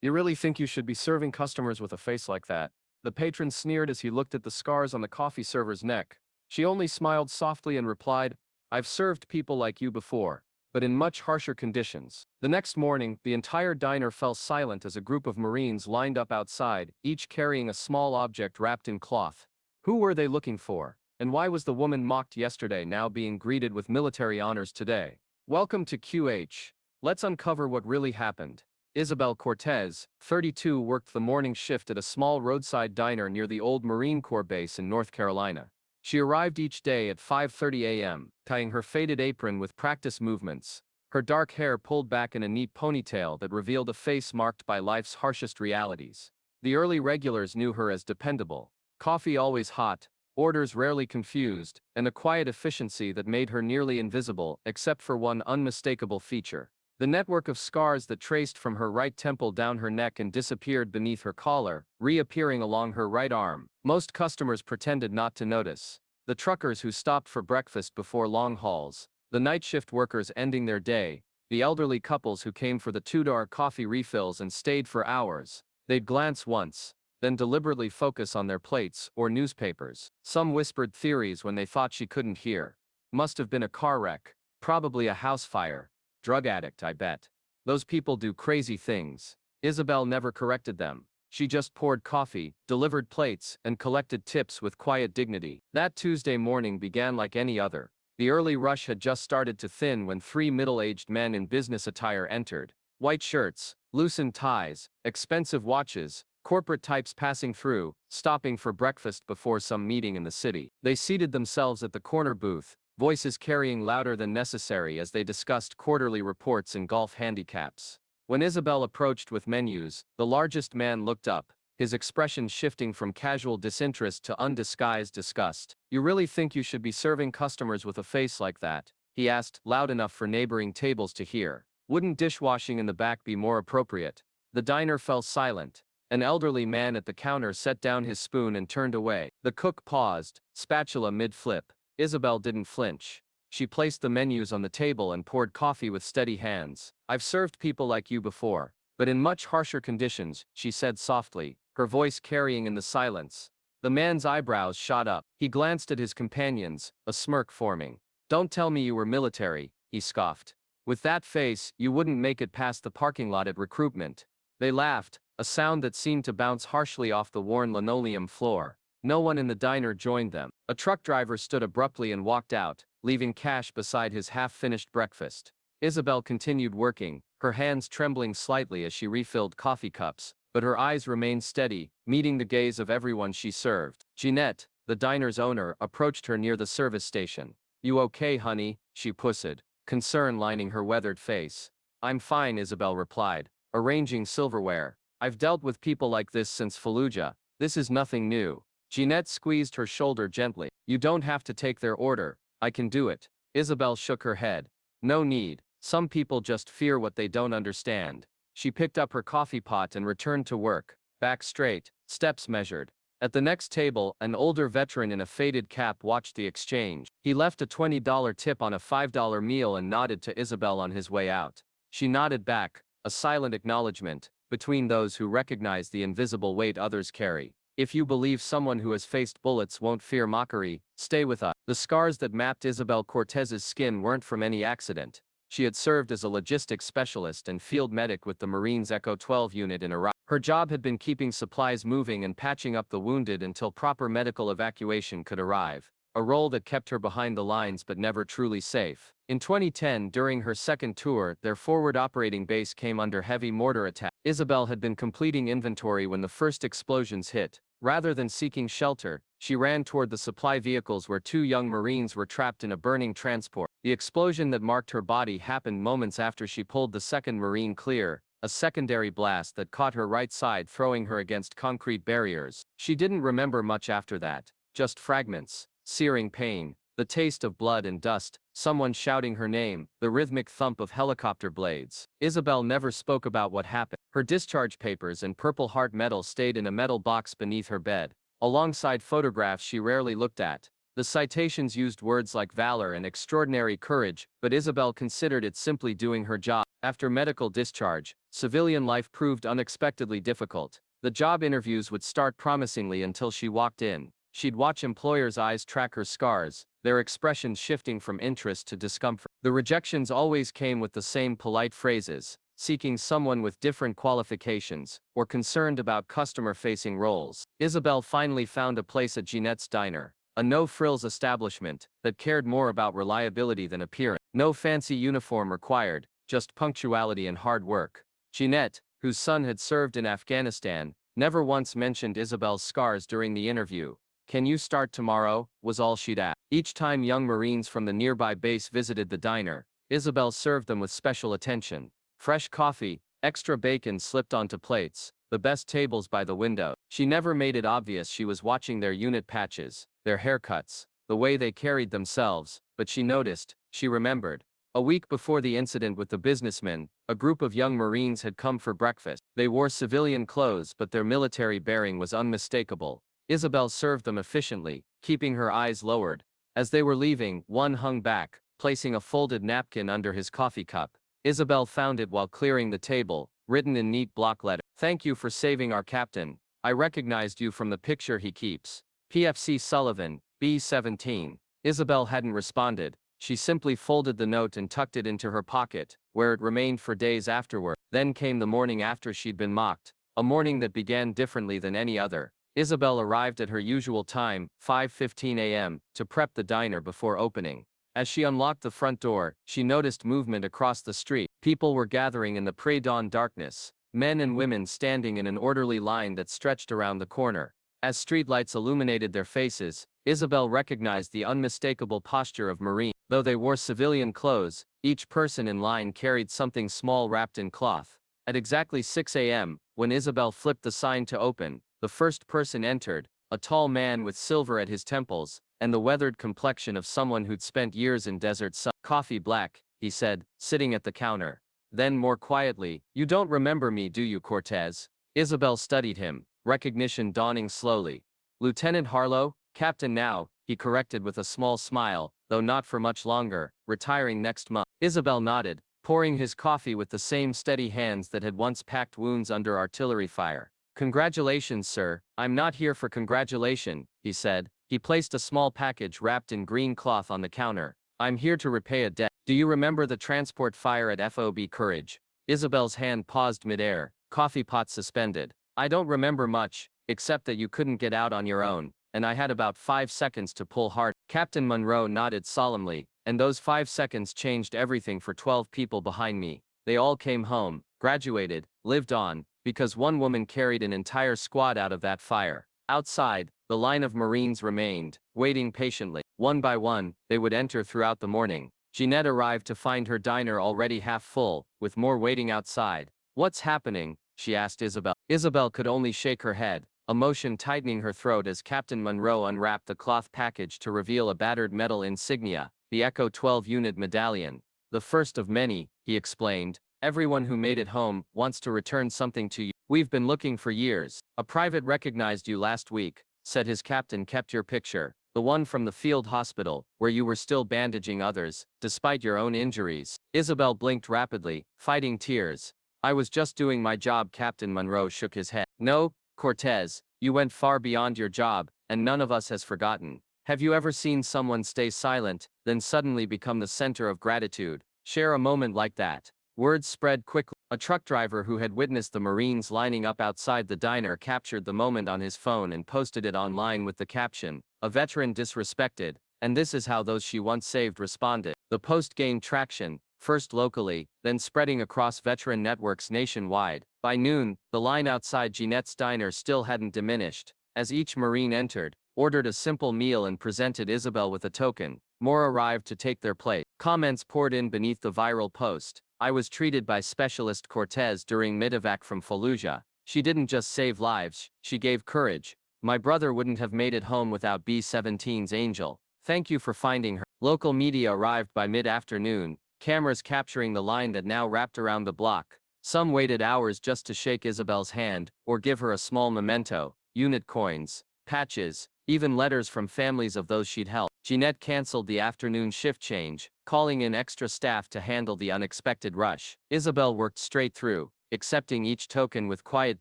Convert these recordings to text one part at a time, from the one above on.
You really think you should be serving customers with a face like that? The patron sneered as he looked at the scars on the coffee server's neck. She only smiled softly and replied, I've served people like you before, but in much harsher conditions. The next morning, the entire diner fell silent as a group of Marines lined up outside, each carrying a small object wrapped in cloth. Who were they looking for? And why was the woman mocked yesterday now being greeted with military honors today? Welcome to QH. Let's uncover what really happened. Isabelle Cortez, 32, worked the morning shift at a small roadside diner near the old Marine Corps base in North Carolina. She arrived each day at 5:30 a.m., tying her faded apron with practice movements, her dark hair pulled back in a neat ponytail that revealed a face marked by life's harshest realities. The early regulars knew her as dependable, coffee always hot, orders rarely confused, and a quiet efficiency that made her nearly invisible except for one unmistakable feature. The network of scars that traced from her right temple down her neck and disappeared beneath her collar, reappearing along her right arm. Most customers pretended not to notice. The truckers who stopped for breakfast before long hauls, the night shift workers ending their day, the elderly couples who came for the $2 coffee refills and stayed for hours. They'd glance once, then deliberately focus on their plates or newspapers. Some whispered theories when they thought she couldn't hear. Must have been a car wreck, probably a house fire. Drug addict, I bet. Those people do crazy things. Isabelle never corrected them. She just poured coffee, delivered plates, and collected tips with quiet dignity. That Tuesday morning began like any other. The early rush had just started to thin when three middle-aged men in business attire entered. White shirts, loosened ties, expensive watches, corporate types passing through, stopping for breakfast before some meeting in the city. They seated themselves at the corner booth, voices carrying louder than necessary as they discussed quarterly reports and golf handicaps. When Isabelle approached with menus, the largest man looked up, his expression shifting from casual disinterest to undisguised disgust. You really think you should be serving customers with a face like that? He asked, loud enough for neighboring tables to hear. Wouldn't dishwashing in the back be more appropriate? The diner fell silent. An elderly man at the counter set down his spoon and turned away. The cook paused, spatula mid-flip. Isabelle didn't flinch. She placed the menus on the table and poured coffee with steady hands. I've served people like you before, but in much harsher conditions, she said softly, her voice carrying in the silence. The man's eyebrows shot up. He glanced at his companions, a smirk forming. Don't tell me you were military, he scoffed. With that face, you wouldn't make it past the parking lot at recruitment. They laughed, a sound that seemed to bounce harshly off the worn linoleum floor. No one in the diner joined them. A truck driver stood abruptly and walked out, leaving cash beside his half-finished breakfast. Isabelle continued working, her hands trembling slightly as she refilled coffee cups, but her eyes remained steady, meeting the gaze of everyone she served. Jeanette, the diner's owner, approached her near the service station. You okay, honey? She pushed, concern lining her weathered face. I'm fine, Isabelle replied, arranging silverware. I've dealt with people like this since Fallujah. This is nothing new. Jeanette squeezed her shoulder gently. You don't have to take their order. I can do it. Isabelle shook her head. No need. Some people just fear what they don't understand. She picked up her coffee pot and returned to work, back straight, steps measured. At the next table, an older veteran in a faded cap watched the exchange. He left a $20 tip on a $5 meal and nodded to Isabelle on his way out. She nodded back, a silent acknowledgement, between those who recognize the invisible weight others carry. If you believe someone who has faced bullets won't fear mockery, stay with us. The scars that mapped Isabelle Cortez's skin weren't from any accident. She had served as a logistics specialist and field medic with the Marines Echo 12 unit in Iraq. Her job had been keeping supplies moving and patching up the wounded until proper medical evacuation could arrive, a role that kept her behind the lines but never truly safe. In 2010, during her second tour, their forward operating base came under heavy mortar attack. Isabelle had been completing inventory when the first explosions hit. Rather than seeking shelter, she ran toward the supply vehicles where two young Marines were trapped in a burning transport. The explosion that marked her body happened moments after she pulled the second Marine clear, a secondary blast that caught her right side, throwing her against concrete barriers. She didn't remember much after that, just fragments, searing pain, the taste of blood and dust, someone shouting her name, the rhythmic thump of helicopter blades. Isabelle never spoke about what happened. Her discharge papers and Purple Heart medal stayed in a metal box beneath her bed, alongside photographs she rarely looked at. The citations used words like valor and extraordinary courage, but Isabelle considered it simply doing her job. After medical discharge, civilian life proved unexpectedly difficult. The job interviews would start promisingly until she walked in. She'd watch employers' eyes track her scars, their expressions shifting from interest to discomfort. The rejections always came with the same polite phrases, seeking someone with different qualifications, or concerned about customer-facing roles. Isabelle finally found a place at Jeanette's Diner, a no-frills establishment that cared more about reliability than appearance. No fancy uniform required, just punctuality and hard work. Jeanette, whose son had served in Afghanistan, never once mentioned Isabelle's scars during the interview. "Can you start tomorrow?" was all she'd ask. Each time young Marines from the nearby base visited the diner, Isabelle served them with special attention. Fresh coffee, extra bacon slipped onto plates, the best tables by the window. She never made it obvious she was watching their unit patches, their haircuts, the way they carried themselves, but she noticed, she remembered. A week before the incident with the businessman, a group of young Marines had come for breakfast. They wore civilian clothes, but their military bearing was unmistakable. Isabelle served them efficiently, keeping her eyes lowered. As they were leaving, one hung back, placing a folded napkin under his coffee cup. Isabelle found it while clearing the table, written in neat block letters. "Thank you for saving our captain. I recognized you from the picture he keeps. PFC Sullivan, B-17. Isabelle hadn't responded. She simply folded the note and tucked it into her pocket, where it remained for days afterward. Then came the morning after she'd been mocked, a morning that began differently than any other. Isabelle arrived at her usual time, 5:15 a.m., to prep the diner before opening. As she unlocked the front door, she noticed movement across the street. People were gathering in the pre-dawn darkness, men and women standing in an orderly line that stretched around the corner. As streetlights illuminated their faces, Isabelle recognized the unmistakable posture of Marine. Though they wore civilian clothes, each person in line carried something small wrapped in cloth. At exactly 6 a.m., when Isabelle flipped the sign to open, the first person entered, a tall man with silver at his temples, and the weathered complexion of someone who'd spent years in desert sun. "Coffee black," he said, sitting at the counter. Then more quietly, "You don't remember me, do you, Cortez?" Isabelle studied him, recognition dawning slowly. "Lieutenant Harlow, Captain now," he corrected with a small smile, though not for much longer, "retiring next month." Isabelle nodded, pouring his coffee with the same steady hands that had once packed wounds under artillery fire. "Congratulations, sir." "I'm not here for congratulation," he said. He placed a small package wrapped in green cloth on the counter. "I'm here to repay a debt. Do you remember the transport fire at FOB Courage?" Isabelle's hand paused midair, coffee pot suspended. "I don't remember much, except that you couldn't get out on your own, and I had about 5 seconds to pull hard." Captain Monroe nodded solemnly, "And those 5 seconds changed everything for 12 people behind me. They all came home, graduated, lived on, because one woman carried an entire squad out of that fire." Outside, the line of Marines remained, waiting patiently. One by one, they would enter throughout the morning. Jeanette arrived to find her diner already half full, with more waiting outside. "What's happening?" she asked Isabelle. Isabelle could only shake her head, emotion tightening her throat as Captain Monroe unwrapped the cloth package to reveal a battered metal insignia, the Echo 12 unit medallion. "The first of many," he explained. "Everyone who made it home wants to return something to you. We've been looking for years. A private recognized you last week, said his captain kept your picture, the one from the field hospital, where you were still bandaging others, despite your own injuries." Isabelle blinked rapidly, fighting tears. "I was just doing my job." Captain Monroe shook his head. "No, Cortez, you went far beyond your job, and none of us has forgotten. Have you ever seen someone stay silent, then suddenly become the center of gratitude? Share a moment like that." Words spread quickly. A truck driver who had witnessed the Marines lining up outside the diner captured the moment on his phone and posted it online with the caption, "A veteran disrespected, and this is how those she once saved responded." The post gained traction, first locally, then spreading across veteran networks nationwide. By noon, the line outside Jeanette's diner still hadn't diminished. As each Marine entered, ordered a simple meal and presented Isabelle with a token, more arrived to take their place. Comments poured in beneath the viral post. "I was treated by Specialist Cortez during medevac from Fallujah. She didn't just save lives, she gave courage. My brother wouldn't have made it home without B-17's angel. Thank you for finding her." Local media arrived by mid-afternoon, cameras capturing the line that now wrapped around the block. Some waited hours just to shake Isabelle's hand, or give her a small memento, unit coins, patches, even letters from families of those she'd helped. Jeanette canceled the afternoon shift change, calling in extra staff to handle the unexpected rush. Isabelle worked straight through, accepting each token with quiet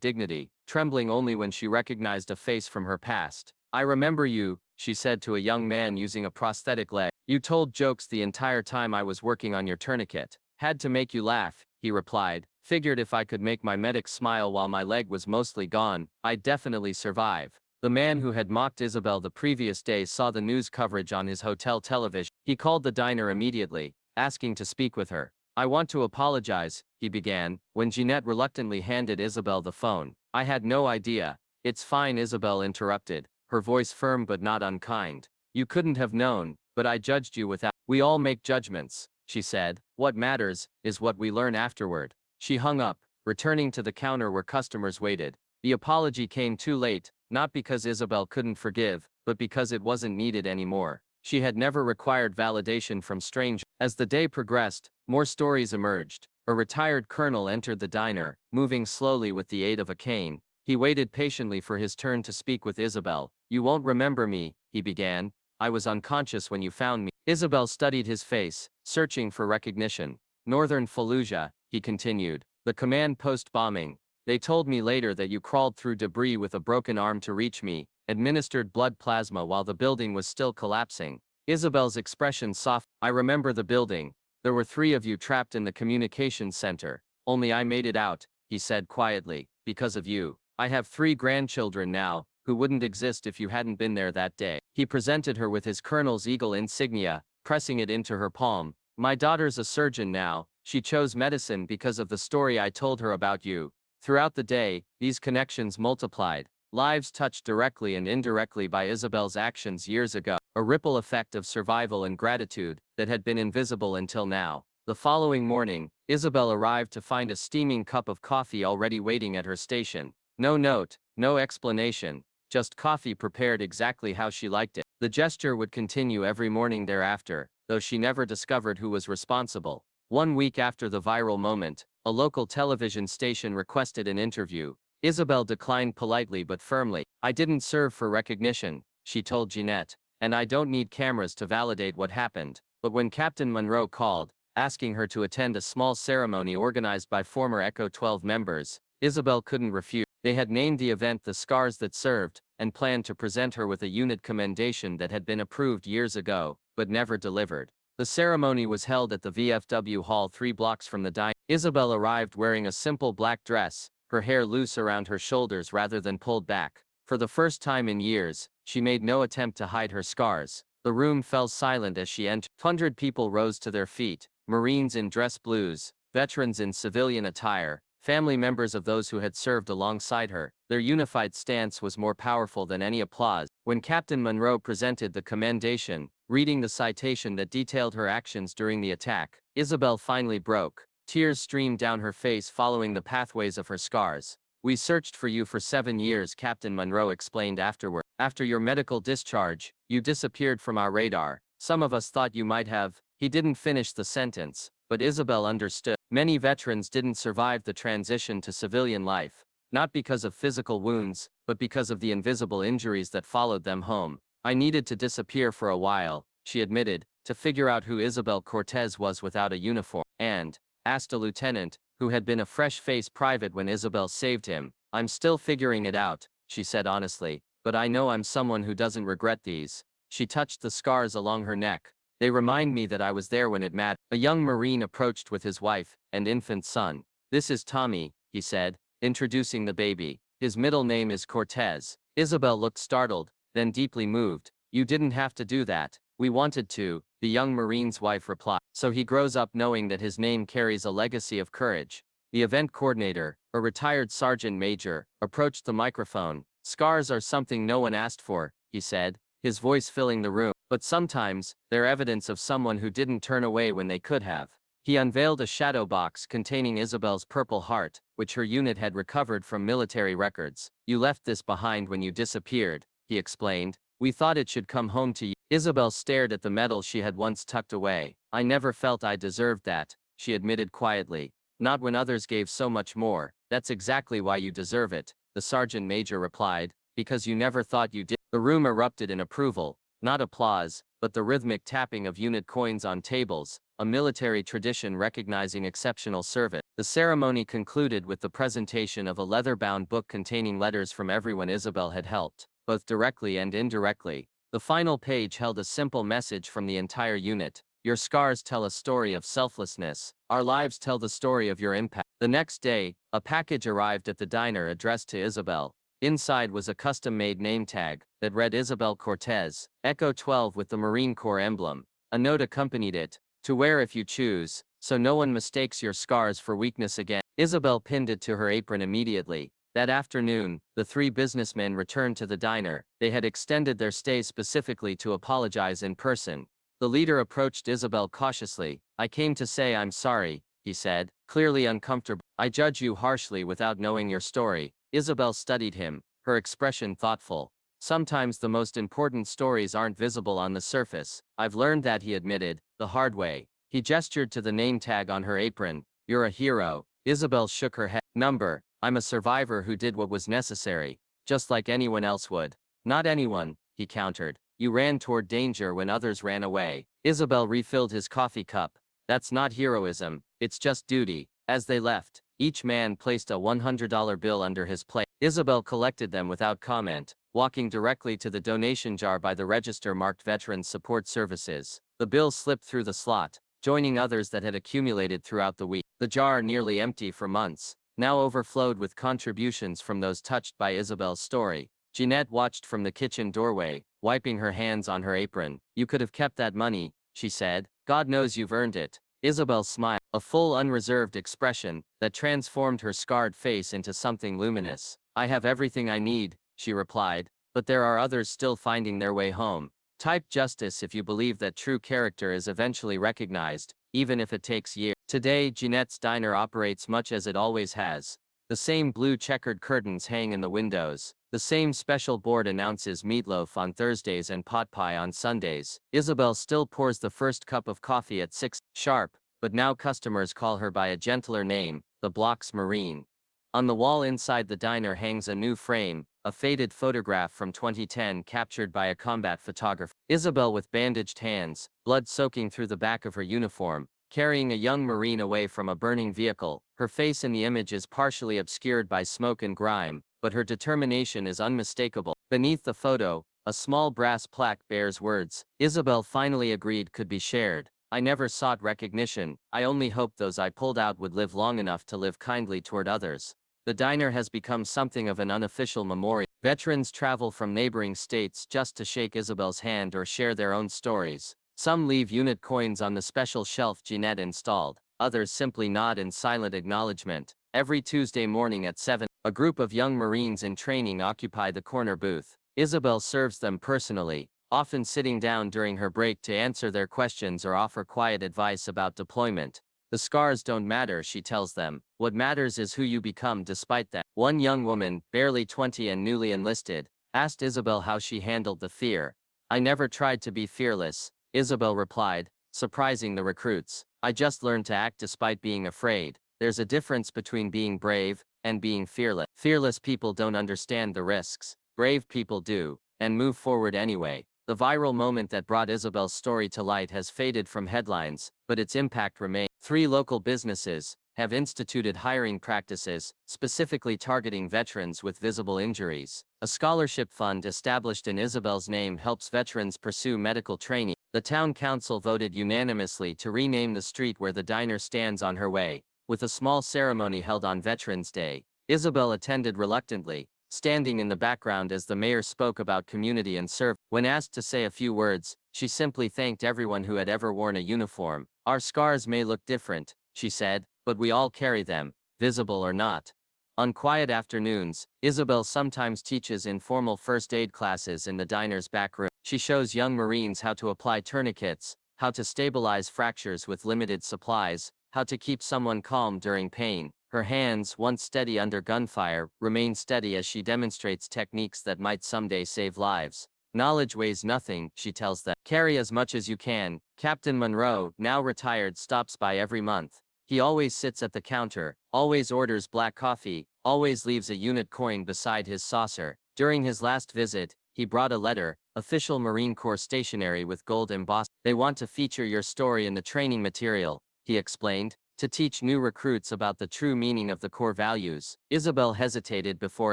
dignity, trembling only when she recognized a face from her past. I remember you, she said to a young man using a prosthetic leg. You told jokes the entire time I was working on your tourniquet. Had to make you laugh, he replied. Figured if I could make my medic smile while my leg was mostly gone, I'd definitely survive. The man who had mocked Isabelle the previous day saw the news coverage on his hotel television. He called the diner immediately, asking to speak with her. I want to apologize, he began, when Jeanette reluctantly handed Isabelle the phone. I had no idea. It's fine, Isabelle interrupted, her voice firm but not unkind. You couldn't have known, but I judged you without. We all make judgments, she said. What matters is what we learn afterward. She hung up, returning to the counter where customers waited. The apology came too late, not because Isabelle couldn't forgive, but because it wasn't needed anymore. She had never required validation from strangers. As the day progressed, more stories emerged. A retired colonel entered the diner, moving slowly with the aid of a cane. He waited patiently for his turn to speak with Isabelle. You won't remember me, he began. I was unconscious when you found me. Isabelle studied his face, searching for recognition. Northern Fallujah, he continued. The command post bombing. They told me later that you crawled through debris with a broken arm to reach me, administered blood plasma while the building was still collapsing. Isabelle's expression softened. I remember the building. There were 3 of you trapped in the communications center. Only I made it out, he said quietly, because of you. I have 3 grandchildren now, who wouldn't exist if you hadn't been there that day. He presented her with his colonel's eagle insignia, pressing it into her palm. My daughter's a surgeon now. She chose medicine because of the story I told her about you. Throughout the day, these connections multiplied. Lives touched directly and indirectly by Isabelle's actions years ago. A ripple effect of survival and gratitude that had been invisible until now. The following morning, Isabelle arrived to find a steaming cup of coffee already waiting at her station. No note, no explanation, just coffee prepared exactly how she liked it. The gesture would continue every morning thereafter, though she never discovered who was responsible. 1 week after the viral moment, a local television station requested an interview. Isabelle declined politely but firmly. I didn't serve for recognition, she told Jeanette, and I don't need cameras to validate what happened. But when Captain Monroe called, asking her to attend a small ceremony organized by former Echo 12 members, Isabelle couldn't refuse. They had named the event The Scars That Served, and planned to present her with a unit commendation that had been approved years ago, but never delivered. The ceremony was held at the VFW Hall 3 blocks from the diner. Isabelle arrived wearing a simple black dress, her hair loose around her shoulders rather than pulled back. For the first time in years, she made no attempt to hide her scars. The room fell silent as she entered. 100 people rose to their feet, Marines in dress blues, veterans in civilian attire, family members of those who had served alongside her. Their unified stance was more powerful than any applause. When Captain Monroe presented the commendation, reading the citation that detailed her actions during the attack, Isabelle finally broke. Tears streamed down her face following the pathways of her scars. We searched for you for 7 years, Captain Monroe explained afterward. After your medical discharge, you disappeared from our radar. Some of us thought you might have. He didn't finish the sentence, but Isabelle understood. Many veterans didn't survive the transition to civilian life, not because of physical wounds, but because of the invisible injuries that followed them home. I needed to disappear for a while, she admitted, to figure out who Isabelle Cortez was without a uniform, and asked a lieutenant, who had been a fresh-faced private when Isabelle saved him. I'm still figuring it out, she said honestly, but I know I'm someone who doesn't regret these. She touched the scars along her neck. They remind me that I was there when it mattered. A young Marine approached with his wife and infant son. This is Tommy, he said, introducing the baby. His middle name is Cortez. Isabelle looked startled, then deeply moved. You didn't have to do that. We wanted to, the young Marine's wife replied. So he grows up knowing that his name carries a legacy of courage. The event coordinator, a retired sergeant major, approached the microphone. Scars are something no one asked for, he said, his voice filling the room. But sometimes, they're evidence of someone who didn't turn away when they could have. He unveiled a shadow box containing Isabelle's Purple Heart, which her unit had recovered from military records. You left this behind when you disappeared, he explained. We thought it should come home to you. Isabelle stared at the medal she had once tucked away. I never felt I deserved that, she admitted quietly. Not when others gave so much more. That's exactly why you deserve it, the sergeant major replied, because you never thought you did. The room erupted in approval, not applause, but the rhythmic tapping of unit coins on tables, a military tradition recognizing exceptional service. The ceremony concluded with the presentation of a leather-bound book containing letters from everyone Isabelle had helped, both directly and indirectly. The final page held a simple message from the entire unit. Your scars tell a story of selflessness. Our lives tell the story of your impact. The next day, a package arrived at the diner addressed to Isabelle. Inside was a custom-made name tag that read Isabelle Cortez, Echo 12 with the Marine Corps emblem. A note accompanied it, to wear if you choose, so no one mistakes your scars for weakness again. Isabelle pinned it to her apron immediately. That afternoon, the three businessmen returned to the diner. They had extended their stay specifically to apologize in person. The leader approached Isabelle cautiously. I came to say I'm sorry, he said, clearly uncomfortable. I judge you harshly without knowing your story. Isabelle studied him, her expression thoughtful. Sometimes the most important stories aren't visible on the surface. I've learned that, he admitted, the hard way. He gestured to the name tag on her apron. You're a hero. Isabelle shook her head. Number, I'm a survivor who did what was necessary, just like anyone else would. Not anyone, he countered. You ran toward danger when others ran away. Isabelle refilled his coffee cup. That's not heroism, it's just duty. As they left, each man placed a $100 bill under his plate. Isabelle collected them without comment, walking directly to the donation jar by the register marked Veterans Support Services. The bill slipped through the slot, joining others that had accumulated throughout the week. The jar, nearly empty for months, now overflowed with contributions from those touched by Isabelle's story. Jeanette watched from the kitchen doorway, wiping her hands on her apron. You could have kept that money, she said. God knows you've earned it. Isabelle smiled, a full unreserved expression that transformed her scarred face into something luminous. I have everything I need, she replied, but there are others still finding their way home. Type justice if you believe that true character is eventually recognized, even if it takes years. Today, Jeanette's diner operates much as it always has. The same blue checkered curtains hang in the windows. The same special board announces meatloaf on Thursdays and pot pie on Sundays. Isabelle still pours the first cup of coffee at 6 sharp, but now customers call her by a gentler name, the Block's Marine. On the wall inside the diner hangs a new frame, a faded photograph from 2010 captured by a combat photographer. Isabelle with bandaged hands, blood soaking through the back of her uniform, carrying a young Marine away from a burning vehicle. Her face in the image is partially obscured by smoke and grime, but her determination is unmistakable. Beneath the photo, a small brass plaque bears words Isabelle finally agreed could be shared. I never sought recognition, I only hoped those I pulled out would live long enough to live kindly toward others. The diner has become something of an unofficial memorial. Veterans travel from neighboring states just to shake Isabelle's hand or share their own stories. Some leave unit coins on the special shelf Jeanette installed, others simply nod in silent acknowledgement. Every Tuesday morning at 7, a group of young Marines in training occupy the corner booth. Isabelle serves them personally, often sitting down during her break to answer their questions or offer quiet advice about deployment. The scars don't matter, she tells them. What matters is who you become despite that. One young woman, barely 20 and newly enlisted, asked Isabelle how she handled the fear. I never tried to be fearless, Isabelle replied, surprising the recruits. I just learned to act despite being afraid. There's a difference between being brave and being fearless. Fearless people don't understand the risks. Brave people do, and move forward anyway. The viral moment that brought Isabelle's story to light has faded from headlines, but its impact remains. 3 local businesses have instituted hiring practices, specifically targeting veterans with visible injuries. A scholarship fund established in Isabelle's name helps veterans pursue medical training. The town council voted unanimously to rename the street where the diner stands on her way, with a small ceremony held on Veterans Day. Isabelle attended reluctantly, standing in the background as the mayor spoke about community and service. When asked to say a few words, she simply thanked everyone who had ever worn a uniform. Our scars may look different, she said, but we all carry them, visible or not. On quiet afternoons, Isabelle sometimes teaches informal first aid classes in the diner's back room. She shows young Marines how to apply tourniquets, how to stabilize fractures with limited supplies, how to keep someone calm during pain. Her hands, once steady under gunfire, remain steady as she demonstrates techniques that might someday save lives. Knowledge weighs nothing, she tells them. Carry as much as you can. Captain Monroe, now retired, stops by every month. He always sits at the counter, always orders black coffee, always leaves a unit coin beside his saucer. During his last visit, He brought a letter, official Marine Corps stationery with gold embossed. They want to feature your story in the training material, he explained, to teach new recruits about the true meaning of the core values. Isabelle hesitated before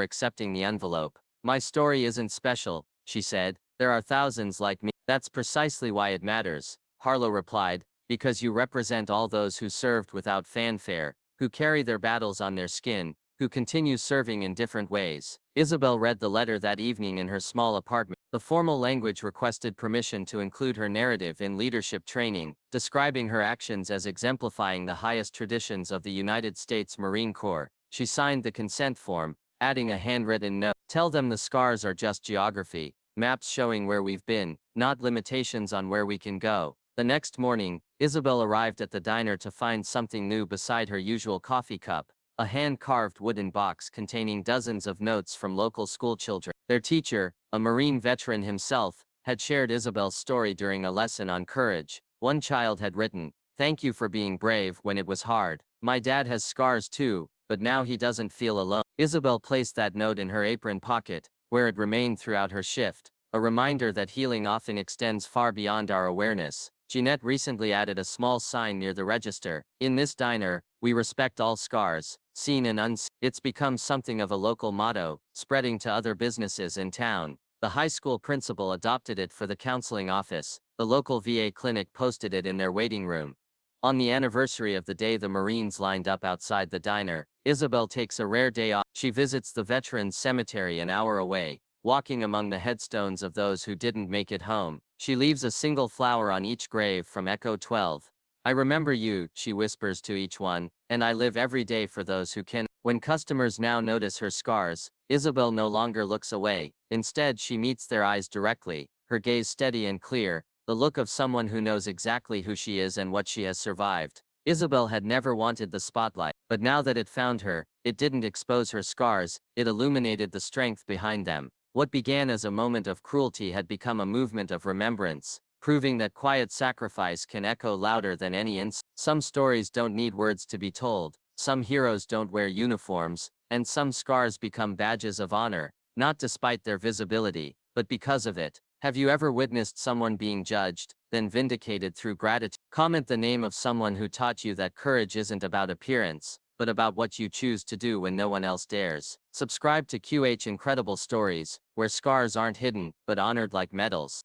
accepting the envelope. My story isn't special, she said. There are thousands like me. That's precisely why it matters, Harlow replied, because you represent all those who served without fanfare, who carry their battles on their skin, who continue serving in different ways. Isabelle read the letter that evening in her small apartment. The formal language requested permission to include her narrative in leadership training, describing her actions as exemplifying the highest traditions of the United States Marine Corps. She signed the consent form, adding a handwritten note. Tell them the scars are just geography, maps showing where we've been, not limitations on where we can go. The next morning, Isabelle arrived at the diner to find something new beside her usual coffee cup. A hand-carved wooden box containing dozens of notes from local schoolchildren. Their teacher, a Marine veteran himself, had shared Isabelle's story during a lesson on courage. One child had written, "Thank you for being brave when it was hard. My dad has scars too, but now he doesn't feel alone." Isabelle placed that note in her apron pocket, where it remained throughout her shift, a reminder that healing often extends far beyond our awareness. Jeanette recently added a small sign near the register. In this diner, we respect all scars, seen and unseen. It's become something of a local motto, spreading to other businesses in town. The high school principal adopted it for the counseling office. The local VA clinic posted it in their waiting room. On the anniversary of the day the Marines lined up outside the diner, Isabelle takes a rare day off. She visits the Veterans Cemetery an hour away, walking among the headstones of those who didn't make it home. She leaves a single flower on each grave from Echo 12. I remember you, she whispers to each one, and I live every day for those who can. When customers now notice her scars, Isabelle no longer looks away. Instead, she meets their eyes directly, her gaze steady and clear, the look of someone who knows exactly who she is and what she has survived. Isabelle had never wanted the spotlight, but now that it found her, it didn't expose her scars, it illuminated the strength behind them. What began as a moment of cruelty had become a movement of remembrance, proving that quiet sacrifice can echo louder than any insult. Some stories don't need words to be told, some heroes don't wear uniforms, and some scars become badges of honor, not despite their visibility, but because of it. Have you ever witnessed someone being judged, then vindicated through gratitude? Comment the name of someone who taught you that courage isn't about appearance, but about what you choose to do when no one else dares. Subscribe to QH Incredible Stories, where scars aren't hidden, but honored like medals.